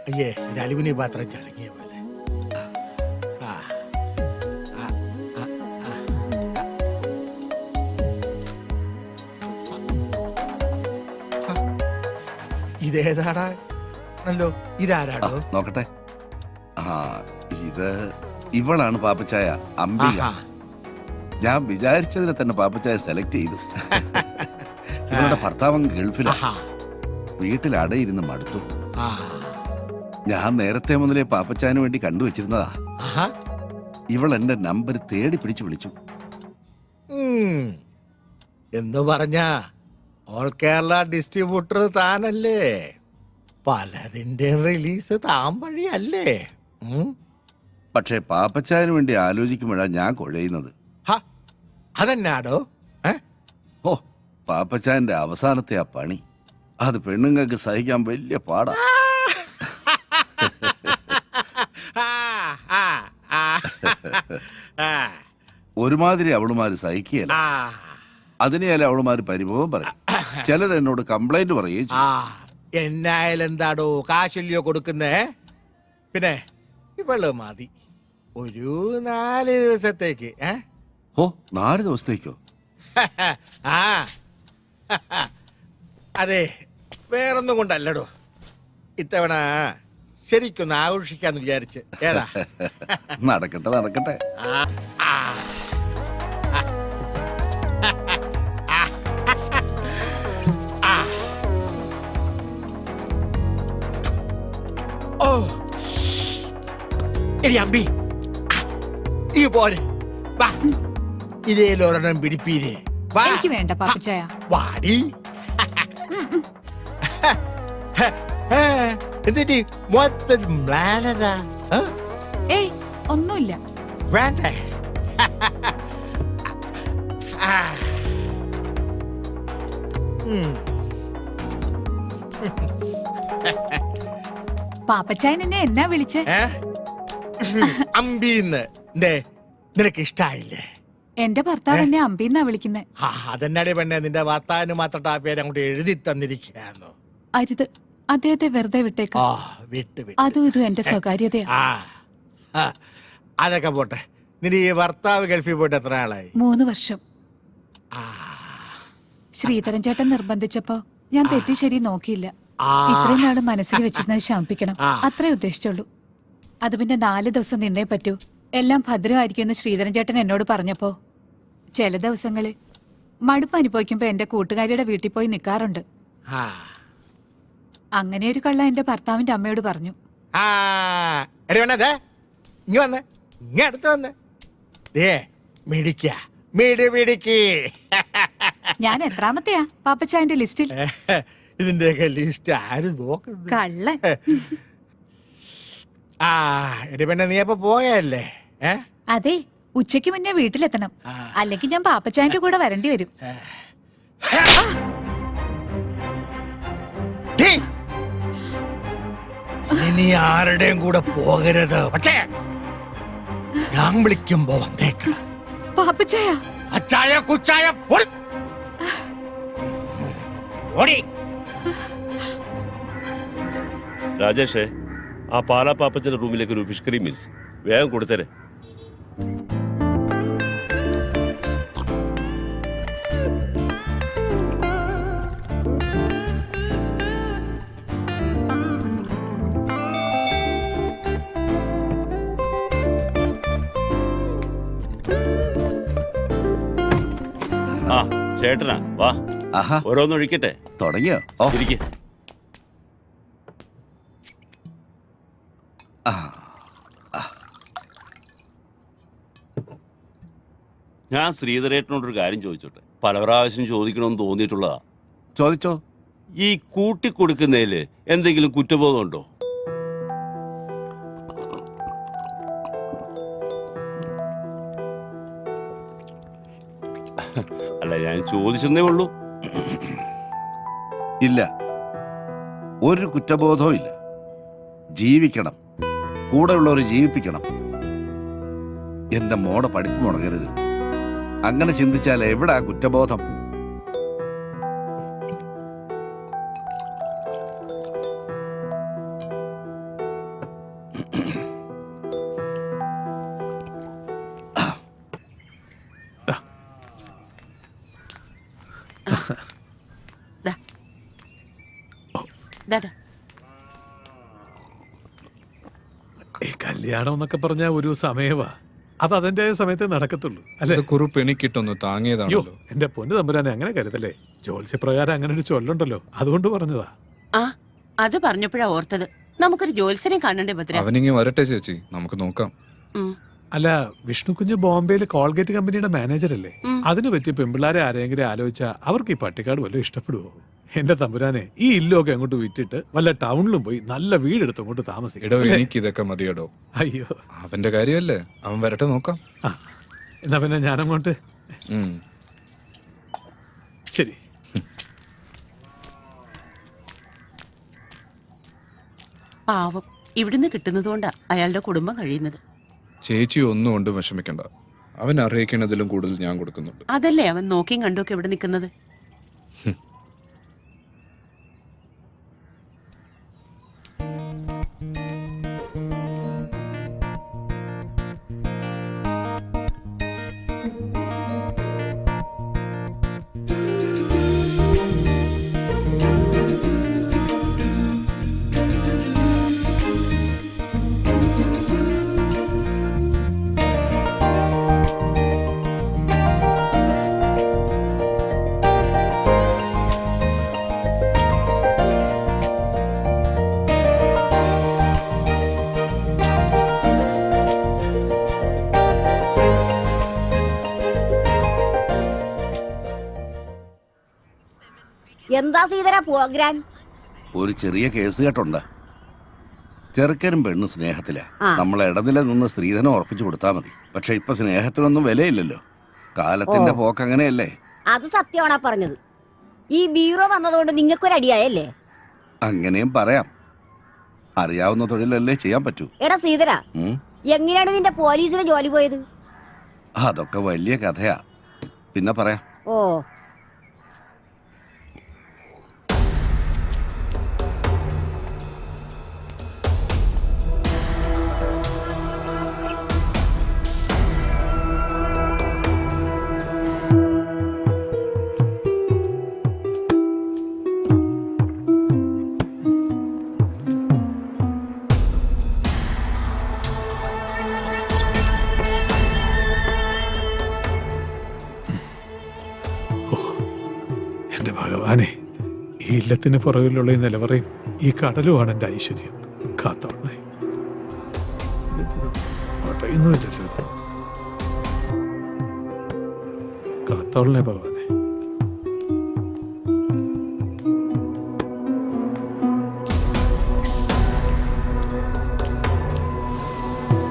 അയ്യേ ഇത് അലുമിനിയം പാത്രം ചടങ്ങിയ പോലെ. ആ, ആ, ആ, ആ. ഇതേതാടാ നല്ലോ ഇതാരാടോ? നോക്കട്ടെ. ആ, ഇത് ഇവളാണ് പാപ്പച്ചായ, അംബിക. ആഹാ. ഞാൻ വിചാരിച്ചതിനെ തന്നെ പാപ്പച്ചായ സെലക്ട് ചെയ്തു. ഇവളുടെ ഭർത്താവ് ഗൾഫിലാണ്. ആഹാ. വീട്ടിൽ അടയിരുന്ന് മടുത്തു. ആ. ഞാൻ നേരത്തെ മുതലേ പാപ്പച്ചായന് വേണ്ടി കണ്ടുവച്ചിരുന്നതാ. ആഹാ. ഇവൾ എന്റെ നമ്പർ തേടി പിടിച്ചു വിളിച്ചു. എന്ന് പറഞ്ഞ ഓൾ കേരള ഡിസ്ട്രിബ്യൂട്ടർ താനല്ലേ? പലതിന്റെ റിലീസ് താൻ വഴിയല്ലേ? പക്ഷേ പാപ്പച്ചായന് വേണ്ടി ആലോചിക്കുമ്പോഴാണ് ഞാൻ കുഴയുന്നത്. അതെന്നാടോ? ഓ, പാപ്പച്ചായന്റെ അവസാനത്തെ ആ പണി അത് പെണ്ണുങ്ങൾക്ക് സഹിക്കാൻ വലിയ പാടാ. ഒരുമാതിരി അവളുമാര് സഹിക്കുകയല്ല. അതിനെയല്ല അവളുമാര് പരിഭവം പറയും. ചിലർ എന്നോട് കംപ്ലൈന്റ് പറയുകയും ചെയ്യും. എന്നായാലും എന്താടോ കാശല്യോ കൊടുക്കുന്നേ? പിന്നെ ഇവള് മതി ഒരു 4 ദിവസത്തേക്ക്. ഓ, 4 ദിവസത്തേക്കോ? ആ അതെ, വേറൊന്നും കൊണ്ടല്ലടോ. ഇത്തവണ ശരിക്കൊന്ന് ആഘോഷിക്കാന്ന് വിചാരിച്ച്. ഏതാ? നടക്കട്ടെ നടക്കട്ടെ. ഓ എടി അമ്പി, ഈ പോരെ വാ, ഇതേലൊരെണ്ണം പിടിപ്പീരേ. എനിക്ക് വേണ്ട പാപ്പച്ചായ. വാടി. എന്നിട്ട് മൊത്തം പ്ലാനതാ? ഏയ് ഒന്നുമില്ല. വേണ്ടേ? പാപ്പച്ചായൻ എന്നെ എന്നാ വിളിച്ചേ? അമ്പീന്ന്. നിനക്ക് ഇഷ്ടായില്ലേ? എന്റെ ഭർത്താവ് എന്നെ അമ്പീന്നാ വിളിക്കുന്നേ. അതെന്നാടി പെണ്ണെ, നിന്റെ ഭർത്താവിന് മാത്രം ആ പേര് അങ്ങോട്ട് എഴുതി തന്നിരിക്കുകയാണോ? അരുത്, അദ്ദേഹത്തെ വെറുതെ വിട്ടേക്ക്. വിട്ട് വിട്ട്. അതും ഇതും എന്റെ സ്വകാര്യതയാ. അതൊക്കെ പോട്ടെ. നിന്റെ ഈ ഭർത്താവ് ഗൾഫിൽ പോയിട്ട് എത്ര ആളായി? 3 വർഷം. ശ്രീധരൻ ചേട്ടൻ നിർബന്ധിച്ചപ്പോ ഞാൻ തെറ്റി ശരി നോക്കിയില്ല. ഇത്രയും നാള് മനസ്സിൽ വെച്ചിരുന്നത് ശമിപ്പിക്കണം, അത്രേ ഉദ്ദേശിച്ചുള്ളൂ. അത് പിന്നെ 4 ദിവസം നിന്നേ പറ്റൂ, എല്ലാം ഭദ്രമായിരിക്കുമെന്ന് ശ്രീധരൻ ചേട്ടൻ എന്നോട് പറഞ്ഞപ്പോ ചില ദിവസങ്ങളിൽ മടുപ്പ് അനുഭവിക്കുമ്പോ എന്റെ കൂട്ടുകാരിയുടെ വീട്ടിൽ പോയി നിൽക്കാറുണ്ട്. അങ്ങനെ ഒരു കള്ള എന്റെ ഭർത്താവിന്റെ അമ്മയോട് പറഞ്ഞു. ഞാൻ എത്രാമത്തെയാ പാപ്പച്ചായന്റെ ലിസ്റ്റിൽ? ഇതിന്റെയൊക്കെ ലിസ്റ്റ് ആര് നോക്കുന്നു? കള്ളൻ. പിന്നെ നീ അപ്പൊ പോയല്ലേ? അതെ, ഉച്ചയ്ക്ക് മുന്നേ വീട്ടിലെത്തണം, അല്ലെങ്കിൽ ഞാൻ പാപ്പച്ചായന്റെ കൂടെ വരേണ്ടി വരും. ഇനി ആരുടെയും കൂടെ പോകരുത്. പക്ഷേ ഞാൻ വിളിക്കുമ്പോ വന്നേക്കണം. പാപ്പച്ചായ, അച്ചായ കുച്ചായ ഓടി. രാജേഷേ, ആ പാലാ പാപ്പച്ചന്റെ റൂമിലേക്ക് ഒരു ഫിഷ് കറി മീൽസ് വേഗം കൊടുത്തരെ. ആ ചേട്ടനാ, വാ ഓരോന്നൊഴിക്കട്ടെ. തുടങ്ങിയോ? ഇരിക്കെ. ഞാൻ ശ്രീധരേട്ടനോടൊരു കാര്യം ചോദിച്ചോട്ടെ? പല പ്രാവശ്യം ചോദിക്കണമെന്ന് തോന്നിയിട്ടുള്ളതാ. ചോദിച്ചോ. ഈ കൂട്ടിക്കൊടുക്കുന്നതില് എന്തെങ്കിലും കുറ്റബോധം ഉണ്ടോ? അല്ല, ഞാൻ ചോദിച്ചെന്നേ ഉള്ളൂ. ഇല്ല, ഒരു കുറ്റബോധവും ഇല്ല. ജീവിക്കണം, കൂടെയുള്ളവർ ജീവിപ്പിക്കണം. എന്റെ മോടെ പഠിപ്പ് മുടങ്ങരുത്. അങ്ങനെ ചിന്തിച്ചാൽ എവിടാ കുറ്റബോധം? ദാടാ. ഈ കല്യാണം എന്നൊക്കെ പറഞ്ഞ ഒരു സമയവാ, അത് അതിന്റെ സമയത്ത് നടക്കത്തുള്ളൂ അല്ലെ? കുറിപ്പ് എനിക്കിട്ടൊന്ന് അയ്യോ താങ്ങിയതാണല്ലോ. എന്റെ പൊന്നു തമ്പുരാനെ അങ്ങനെ കരുതല്ലേ. ജോത്സ്യപ്രകാരം അങ്ങനെ ഒരു ചൊല്ലുണ്ടല്ലോ, അതുകൊണ്ട് പറഞ്ഞതാ. ആ അത് പറഞ്ഞപ്പോഴാ ഓർത്തത്, നമുക്കൊരു ജോത്സ്യനെ കാണണ്ടേ ഭദ്ര. അവനിങ്ങി വരട്ടെ ചേച്ചി, നമുക്ക് നോക്കാം. ഉം. അല്ല, വിഷ്ണു കുഞ്ഞ് ബോംബെയിൽ കോൾഗേറ്റ് കമ്പനിയുടെ മാനേജർ അല്ലേ? ഉം. അതിന് പറ്റിയ പെമ്പിള്ളാരെ ആരെങ്കിലും ആലോചിച്ചാ അവർക്ക് ഈ പട്ടിക്കാട് വല്ലതും ഇഷ്ടപ്പെടുവോ? എന്റെ തമ്പുരാനെ, ഈ ഇല്ലൊക്കെ അങ്ങോട്ട് വിറ്റിട്ട് വല്ല ടൗണിലും പോയി നല്ല വീടെടുത്ത് അങ്ങോട്ട് എടോ താമസിക്കും. എനിക്ക് ഇതൊക്കെ മതിയടോ. അയ്യോ, അവന്റെ കാര്യമല്ലേ, അവൻ വരട്ടെ നോക്കാം. ആ എന്നാ പിന്നെ ഞാനങ്ങോട്ട്. ഉം. ശരി. പാവം, ഇവിടുന്ന് കിട്ടുന്നതുകൊണ്ടാ അയാളുടെ കുടുംബം കഴിയുന്നത്. ചേച്ചി ഒന്നും കൊണ്ടും വിഷമിക്കണ്ട, അവൻ അറിയിക്കുന്നതിലും കൂടുതൽ ഞാൻ കൊടുക്കുന്നുണ്ട്. അതല്ലേ അവൻ നോക്കിയും കണ്ടുമൊക്കെ ഇവിടെ നിൽക്കുന്നത്. എന്താ സീതര പ്രോഗ്രാം? ഒരു ചെറിയ കേസ് കേട്ടുണ്ട്. ചെറുക്കനും പെണ്ണും സ്നേഹത്തിലാ. ആ. നമ്മൾ ഇടനില നിന്ന് സ്ത്രീധനം ഉറപ്പിച്ചു കൊടുത്താൽ മതി. പക്ഷെ ഇപ്പൊ സ്നേഹത്തിനൊന്നും വിലയില്ലല്ലോ. കാലത്തിന്റെ പോക്ക് അങ്ങനെയല്ലേ. അത് സത്യമാണാ പറഞ്ഞത്. ഈ ബീറോ വന്നതുകൊണ്ട് നിങ്ങൾക്കൊരടിയായല്ലേ? അങ്ങനെയും പറയാം. അറിയാവുന്ന തൊഴിലല്ലേ ചെയ്യാൻ പറ്റൂ. എടാ സീതര, ഉം. എങ്ങനെയാണ് നിന്റെ പോലീസിന് ജോലി പോയത്? അതൊക്കെ വലിയ കഥയാ, പിന്നെ പറയാം. ഓ, എന്റെ ഭഗവാനെ, ഈ ഇല്ലത്തിന് പുറകിലുള്ള ഈ നിലവറയും ഈ കടലുമാണ് എന്റെ ഐശ്വര്യം. കാത്തോളണേ. ഒന്നുമില്ലല്ലോ. കാത്തോളണേ ഭഗവാനെ.